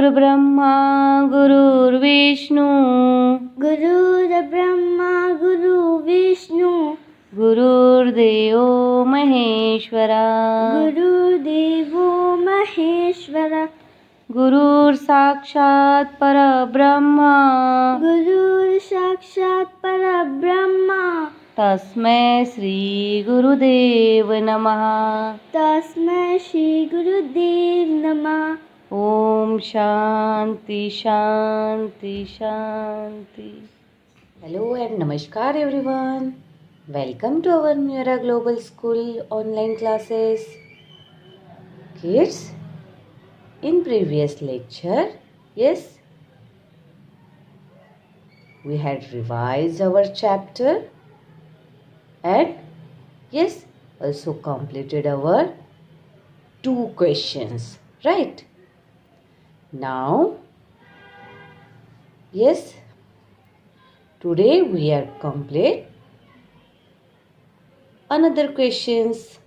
गुरुर्ब्रह्मा गुरुर्विष्णू गुरुर्ब्रह्मा गुरुर्विष्णु गुरुर्देव महेश्वरा गुरुर्देवो महेश्वरा गुरुर्साक्षात् परब्रह्मा गुरुर्साक्षात् परब्रह्मा तस्मै श्री गुरुदेव नमः। तस्मै श्री गुरुदेव नमः। ओम शांति शांति शांति। हेलो एंड नमस्कार everyone, welcome to our Myura global school online classes. Kids, in previous lecture, yes, we had revised our chapter and yes, also completed our 2 questions, right? Now, yes, today we are complete another questions.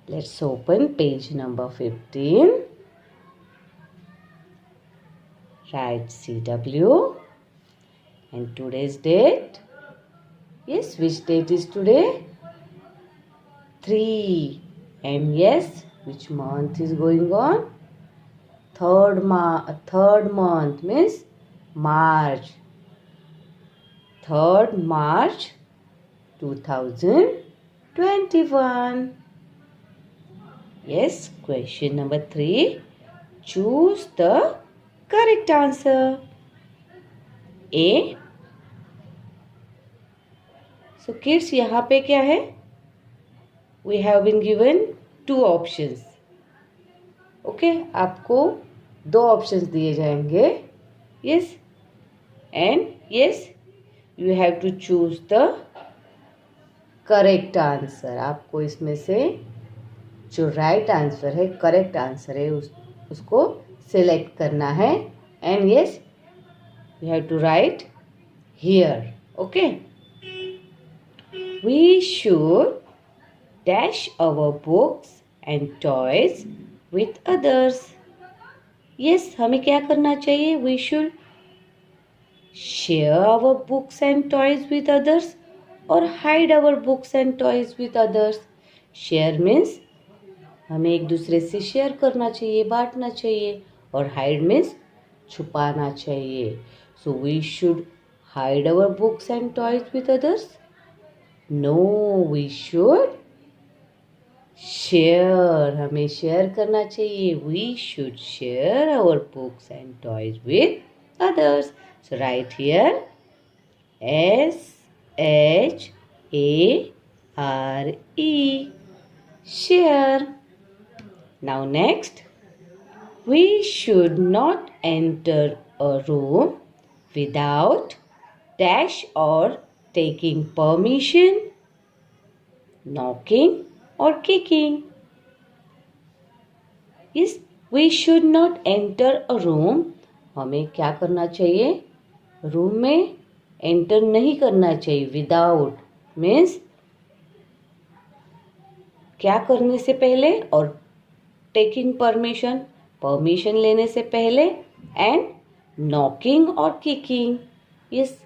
Let's open page number 15. Write CW and today's date. Yes, which date is today? 3. And yes, which month is going on? Third month means March. 3rd March 2021. Yes, question number 3. Choose the correct answer. A. So kids, यहाँ पे क्या है? We have been given 2 options. Okay, आपको 2 options दिए जाएंगे. Yes, and yes, you have to choose the correct answer. आपको इसमें से जो right answer है, correct answer है, उसको select करना है. And yes, you have to write here. Okay. We should dash our books and toys with others. Yes, हमें क्या करना चाहिए? We should share our books and toys with others or hide our books and toys with others. Share means हमें एक दूसरे से share करना चाहिए, बांटना चाहिए, और hide means छुपाना चाहिए. So we should hide our books and toys with others? No, we should share. हमें शेयर करना चाहिए. We should share our books and toys with others. So write here SHARE, share. Now next, we should not enter a room without dash or taking permission, knocking or kicking. Yes, we should not enter a room. हमें क्या करना चाहिए? Room में enter नहीं करना चाहिए. Without means क्या करने से पहले, और टेकिंग परमिशन लेने से पहले, एंड नॉकिंग और किकिंग. यस,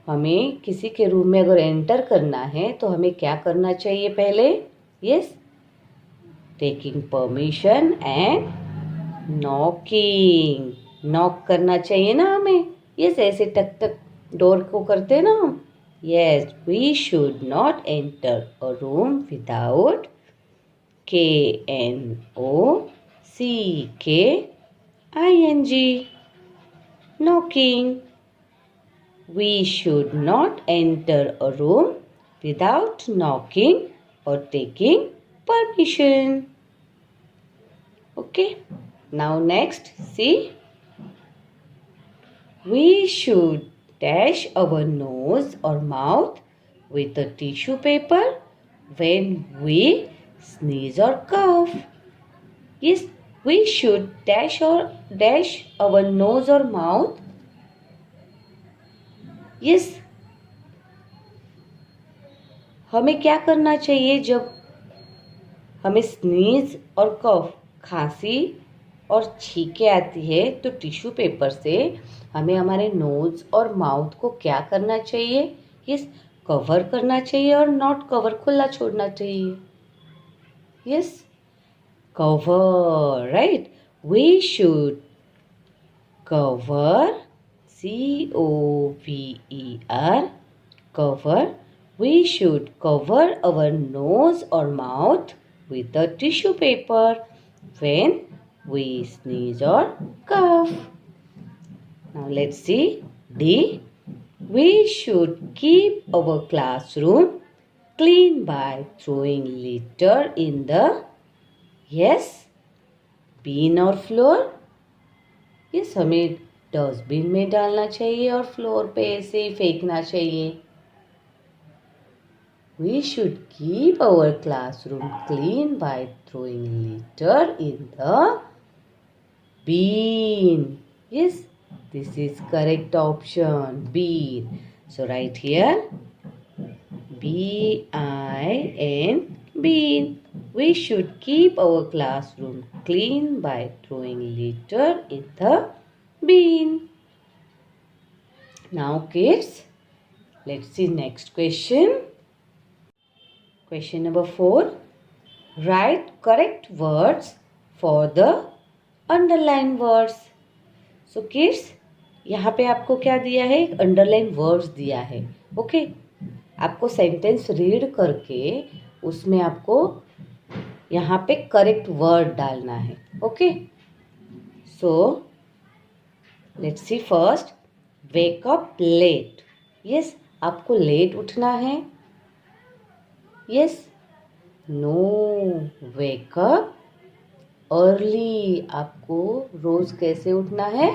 हमें किसी के रूम में अगर एंटर करना है तो हमें क्या करना चाहिए पहले? Yes, taking permission and knocking. Knock करना चाहिए ना हमें. यस, ऐसे टक टक डोर को करते ना हम. Yes, we should not enter a room without KNOCKING, knocking. We should not enter a room without knocking or taking permission. Okay. Now next, see. We should dash our nose or mouth with a tissue paper when we sneeze or cough. Yes, we should dash our nose or mouth. Yes, हमें क्या करना चाहिए जब हमें sneeze और कफ, खांसी और छींके आती है तो टिश्यू पेपर से हमें हमारे नोज और माउथ को क्या करना चाहिए? यस, कवर करना चाहिए और नॉट कवर खुला छोड़ना चाहिए. Yes, cover, right? We should cover, cover, cover. We should cover our nose or mouth with a tissue paper when we sneeze or cough. Now let's see D. We should keep our classroom clean by throwing litter in the yes bin और floor. Yes, हमें dustbin में डालना चाहिए और floor पे ऐसे ही फेंकना चाहिए. We should keep our classroom clean by throwing litter in the bin. Yes, this is correct option, bin. So right here BIN, bean. We should keep our classroom clean by throwing litter in the bean. Now kids, let's see next question. Question number 4. Write correct words for the underlined words. So kids, यहाँ पे आपको क्या दिया है? एक underline words दिया है. Okay? आपको सेंटेंस रीड करके उसमें आपको यहाँ पे करेक्ट वर्ड डालना है. Okay, so let's see first. Wake up late. Yes, आपको लेट उठना है. Yes, no. Wake up early. आपको रोज कैसे उठना है?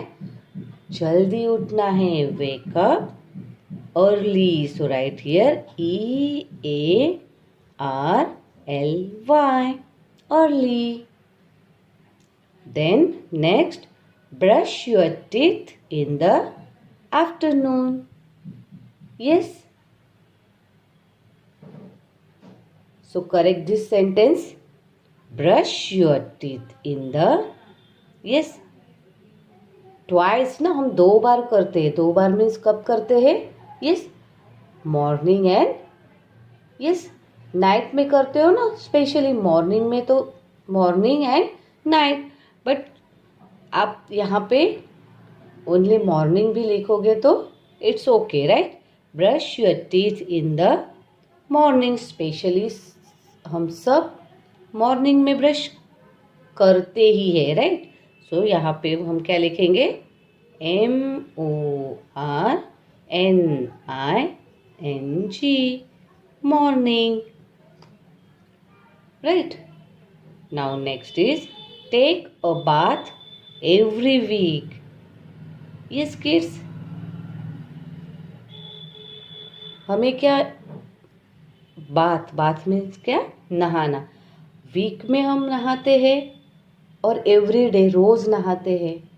जल्दी उठना है. Wake up early. So write here EARLY, early. Then next, brush your teeth in the afternoon. Yes. So correct this sentence. Brush your teeth in the, yes, twice ना, हम 2 बार करते हैं. 2 बार मीन्स कब करते हैं? Yes, morning and yes night में करते हो ना. स्पेशली मॉर्निंग में तो मॉर्निंग एंड नाइट, बट आप यहाँ पे ओनली मॉर्निंग भी लिखोगे तो it's okay, right? Brush your teeth in the morning. Specially हम सब मॉर्निंग में ब्रश करते ही है, राइट? सो यहाँ पे हम क्या लिखेंगे? MORNING, morning. Right? Now next is take a bath every week. Yes kids, हमें क्या बाथ मीन्स क्या? नहाना. वीक में हम नहाते हैं और एवरी डे रोज नहाते हैं.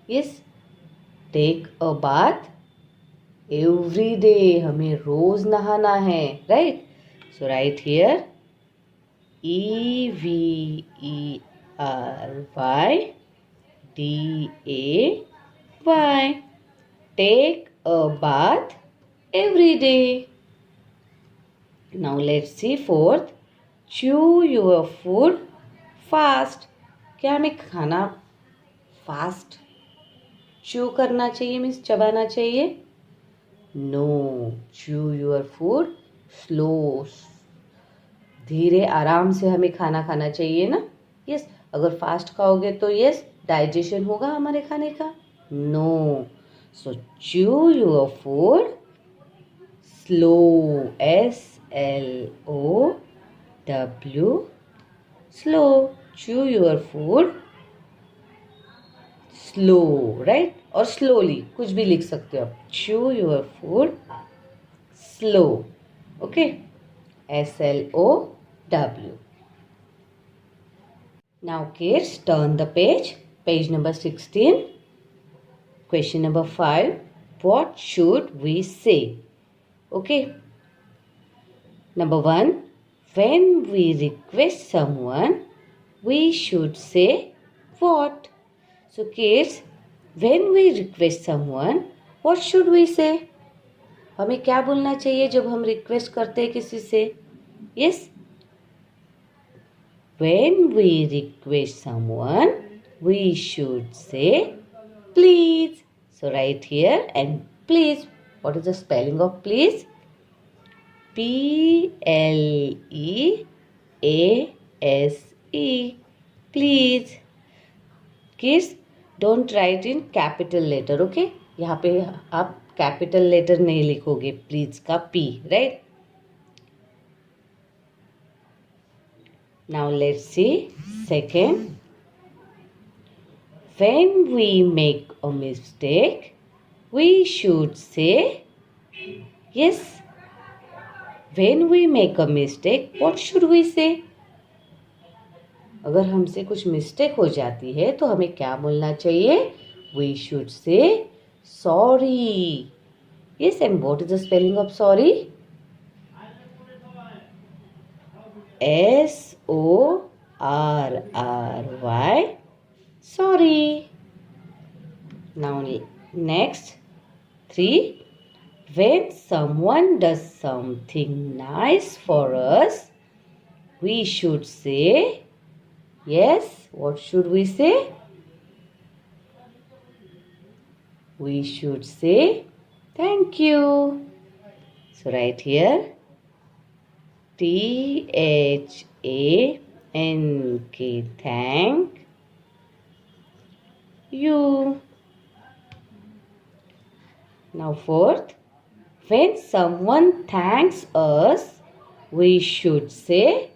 Yes, take a bath every day. हमें रोज नहाना है, right? So right here EVERYDAY. Take a bath every day. Now let's see fourth. Chew your food fast. क्या हमें खाना फास्ट च्यू करना चाहिए? मीन्स चबाना चाहिए? No. Chew your food slow. धीरे आराम से हमें खाना खाना चाहिए ना. यस, अगर फास्ट खाओगे तो यस डाइजेशन होगा हमारे खाने का. No. So chew your food slow. SLOW, slow. Chew your food slow, right? और स्लोली कुछ भी लिख सकते हो आप. Chew your food slow. Okay, SLOW. Now kids, turn the page. Page number 16. Question number 5. What should we say? Okay. Number 1. When we request someone, we should say what. So kids, when we request someone, what should we say? हमें क्या बोलना चाहिए जब हम request करते हैं किसी से? Yes, when we request someone, we should say please. So write here, and please. What is the spelling of please? Please. Please. Kids, don't write in capital letter, okay? यहाँ पे आप कैपिटल लेटर नहीं लिखोगे, please का P, right? Now let's see second. When we make a mistake, we should say, yes. When we make a mistake, what should we say? अगर हमसे कुछ mistake हो जाती है तो हमें क्या बोलना चाहिए? We should say sorry. Yes, and what is the spelling of sorry? SORRY. Sorry. Now next 3. When someone does something nice for us, we should say, yes, what should we say? We should say thank you. So write here THANK, thank you. Now fourth, when someone thanks us, we should say,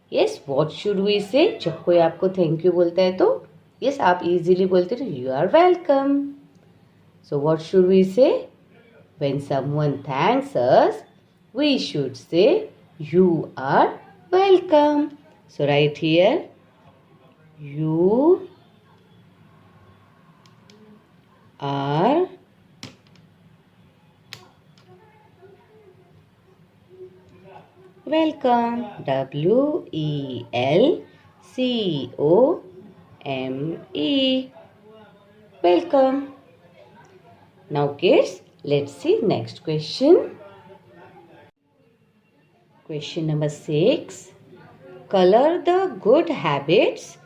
yes, what should we say? जब कोई आपको thank you बोलता है तो yes, आप easily बोलते हो you are welcome. So what should we say? When someone thanks us, we should say you are welcome. So write here you are welcome. WELCOME. Welcome. Now kids, let's see next question. Question number 6. Color the good habits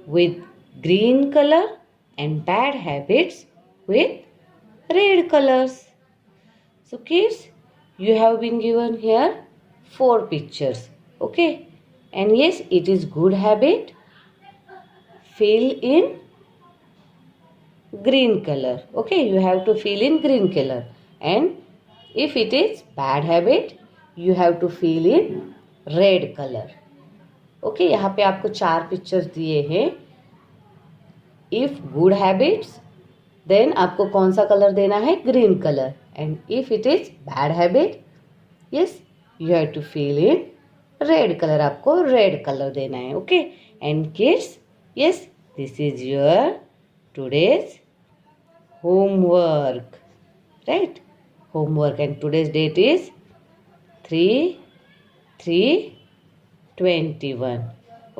with green color and bad habits with red colors. So kids, you have been given here 4 pictures, okay? And yes, it is good habit. Fill in green color, okay? You have to fill in green color. And if it is bad habit, you have to fill in red color. Okay, यहाँ पे आपको 4 pictures दिए हैं. If good habits, then आपको कौन सा colour देना है? Green colour. And if it is bad habit, yes, you have to fill in red colour. आपको रेड कलर देना है, okay? And kids, yes, this is your today's homework, right? Homework, and today's date is 3/3/21.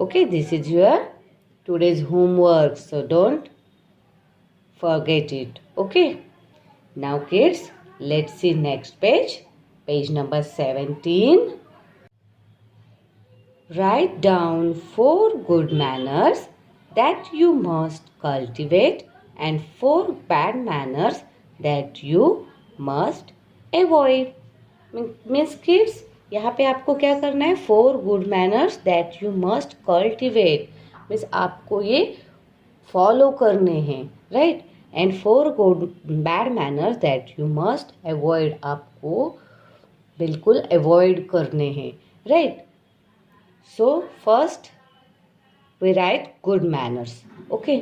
Okay, this is your today's homework, so don't forget it, okay? Now kids, let's see next page, page number 17. Write down 4 good manners that you must cultivate and 4 bad manners that you must avoid. Means kids, यहाँ पे आपको क्या करना है? 4 good manners that you must cultivate. Means आपको ये follow करने हैं, right? And 4 good bad manners that you must avoid. आपको बिल्कुल avoid करने हैं, right? So first we write good manners, okay?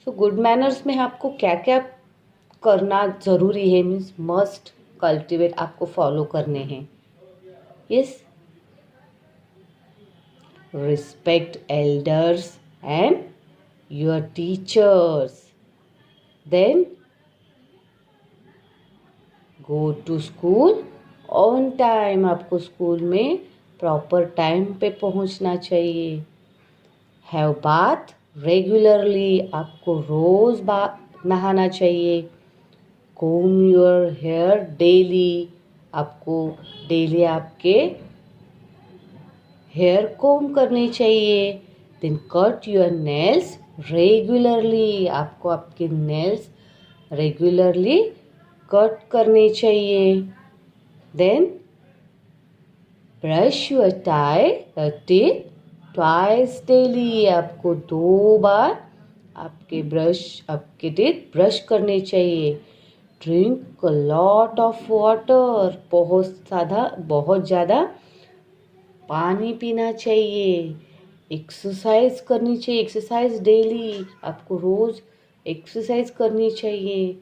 So good manners में आपको क्या क्या करना ज़रूरी है? मीन्स मस्ट कल्टिवेट, आपको फॉलो करने हैं. Yes, respect elders and your teachers. Then go to school on time. आपको स्कूल में प्रॉपर टाइम पे पहुंचना चाहिए. हैव बाथ रेगुलरली, आपको रोज नहाना चाहिए। कोम योर हेयर डेली, आपको डेली आपके हेयर कोम करने चाहिए। Then cut your nails regularly, आपको आपके नेल्स रेगुलरली कट करने चाहिए। Then brush your teeth twice daily, आपको 2 बार आपके टीथ ब्रश करने चाहिए। Drink a lot of water, बहुत ज़्यादा पानी पीना चाहिए। एक्सरसाइज करनी चाहिए, एक्सरसाइज डेली, आपको रोज एक्सरसाइज करनी चाहिए।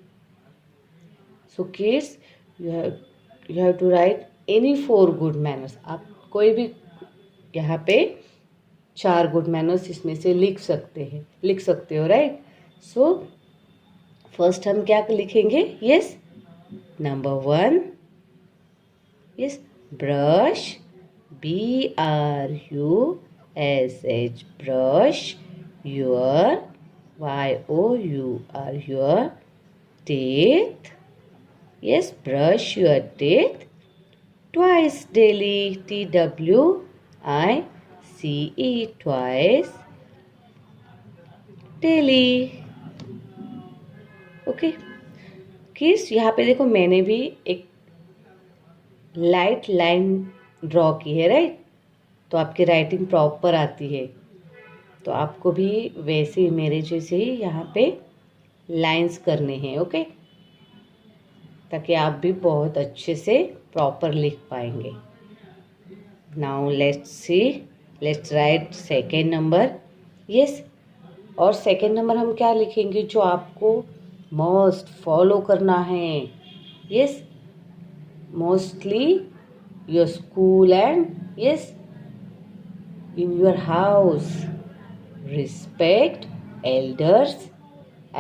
So kids, you have to write any 4 good manners. आप कोई भी यहाँ पे 4 गुड मैनर्स इसमें से लिख सकते हो, राइट। सो फर्स्ट हम क्या लिखेंगे? Yes, number 1, yes, brush, BRUSH, brush your, YOUR, your teeth. Yes, brush your teeth twice daily, TWICE, twice daily. Okay kids, यहाँ पे देखो मैंने भी एक लाइट लाइन ड्रॉ की है, राइट। तो आपकी राइटिंग प्रॉपर आती है, तो आपको भी वैसे ही मेरे जैसे ही यहाँ पे लाइंस करने हैं, ओके, ताकि आप भी बहुत अच्छे से प्रॉपर लिख पाएंगे। Now let's write second number. Yes, और सेकेंड नंबर हम क्या लिखेंगे जो आपको मस्ट फॉलो करना है? Yes, mostly your school and yes in your house. Respect elders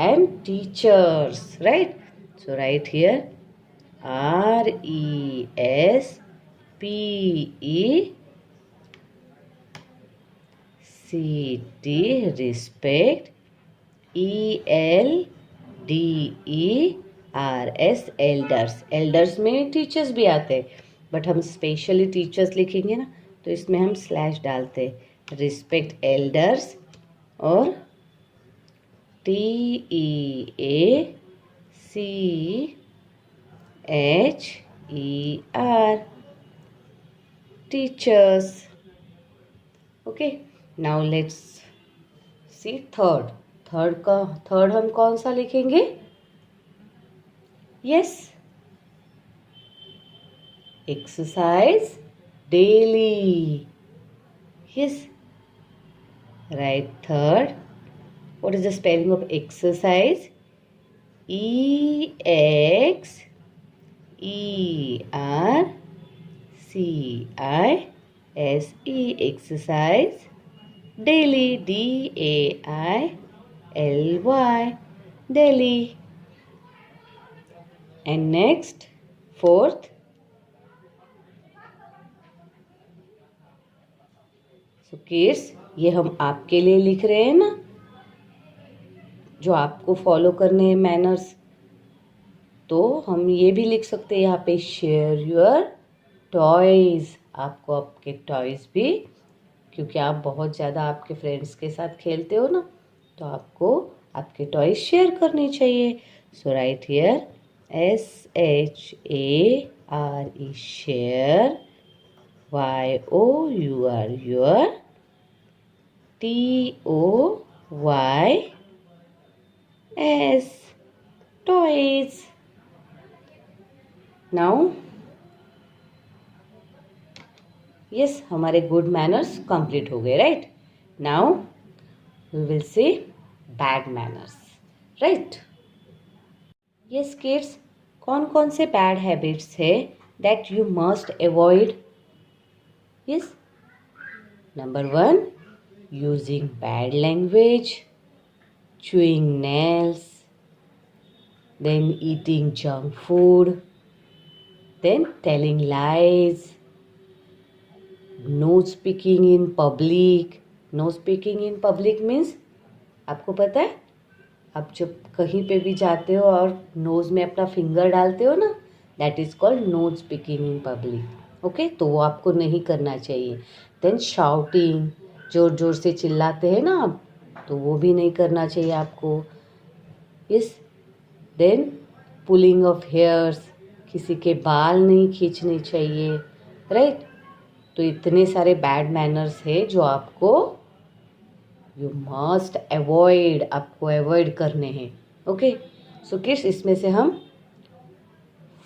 and teachers, right? So write here RESPECT, respect, ELDERS, elders. elders में teachers भी आते हैं, बट हम स्पेशली टीचर्स लिखेंगे ना, तो इसमें हम स्लैश डालते हैं। रिस्पेक्ट एल्डर्स और TEACHER, teachers. Okay, now let's C third हम कौन सा लिखेंगे? Yes, exercise daily. Yes, right. Third, what is the spelling of exercise? EXERCISE, exercise. Daily, DAILY, daily. And next, fourth, so kids, ये हम आपके लिए लिख रहे हैं ना, जो आपको फॉलो करने हैं मैनर्स, तो हम ये भी लिख सकते हैं यहाँ पे शेयर योर टॉयज। आपको आपके टॉयज भी, क्योंकि आप बहुत ज़्यादा आपके फ्रेंड्स के साथ खेलते हो ना, तो आपको आपके टॉयज शेयर करने चाहिए। So right here SHARE, share, YOUR, your, TOYS, toys. Now, yes, हमारे गुड मैनर्स कंप्लीट हो गए, right. Now we will see bad manners, right. Yes kids, कौन कौन से बैड हैबिट्स है that you must avoid? Yes. Number 1, using bad language, chewing nails, then eating junk food, then telling lies, no speaking in public. No speaking in public means आपको पता है, आप जब कहीं पे भी जाते हो और नोज़ में अपना फिंगर डालते हो ना, that is called nose picking in public. Okay, तो वो आपको नहीं करना चाहिए। देन शाउटिंग, जोर जोर से चिल्लाते हैं ना आप, तो वो भी नहीं करना चाहिए आपको। Yes, then pulling of hairs, किसी के बाल नहीं खींचने चाहिए, राइट। तो इतने सारे बैड मैनर्स है जो आपको यू मस्ट अवॉइड, आपको अवॉइड करने हैं। ओके, सो किड्स, इसमें से हम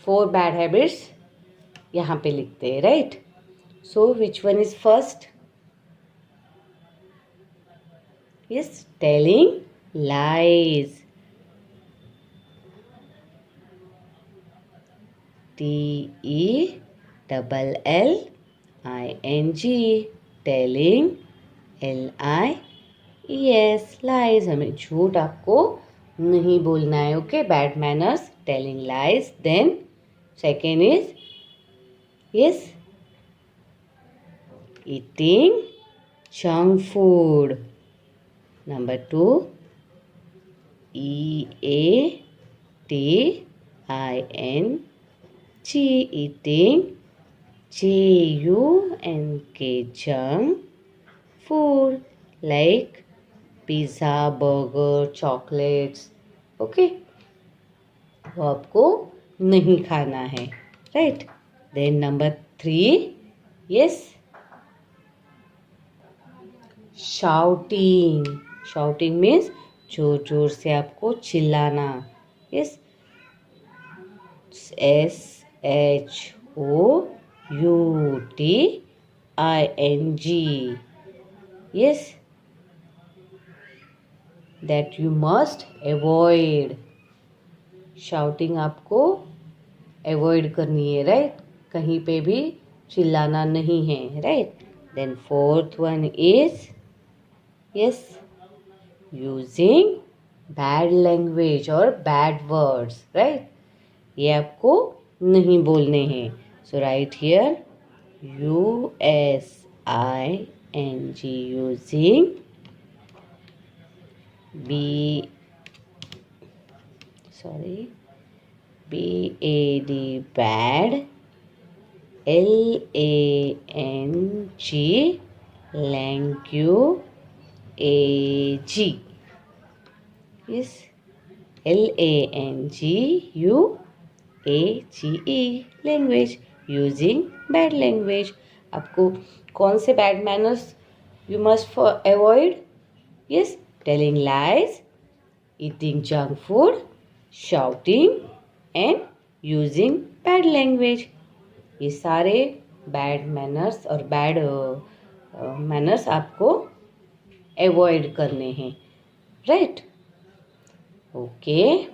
4 बैड हैबिट्स यहाँ पे लिखते हैं, right. So which one is first? Yes, telling lies. TELLING, telling, LIES, lies. हमें झूठ आपको नहीं बोलना है। Okay, bad manners, telling lies. Then second is yes, eating junk food. Number 2, EATING, eating, JUNK, junk food, like pizza, burger, chocolates. Okay, वो आपको नहीं खाना है, right. Then number 3, yes, shouting. Shouting means जोर जोर से आपको चिल्लाना। Yes, SHOUTING, yes, that you must avoid. Shouting आपको अवॉइड करनी है, राइट। कहीं पे भी चिल्लाना नहीं है, right. Then fourth one is yes, using bad language और बैड वर्ड्स, राइट। ये आपको नहीं बोलने हैं। So right here USING, using, BAD, bad, LANGUAGE, yes, LANGUAGE, language, using bad language. आपको कौन से bad manners you must avoid? Yes, telling lies, eating junk food, shouting and using bad language. ये सारे बैड मैनर्स और bad manners आपको avoid करने हैं, right. Okay,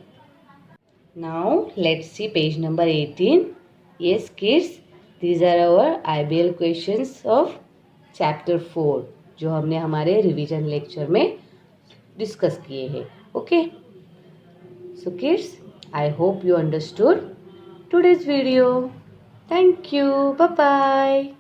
now let's C page number 18. Yes kids, these are our IBL questions of chapter 4 जो हमने हमारे revision lecture में डिस्कस किए हैं। Okay, so kids, I hope you understood today's video. Thank you. Bye bye.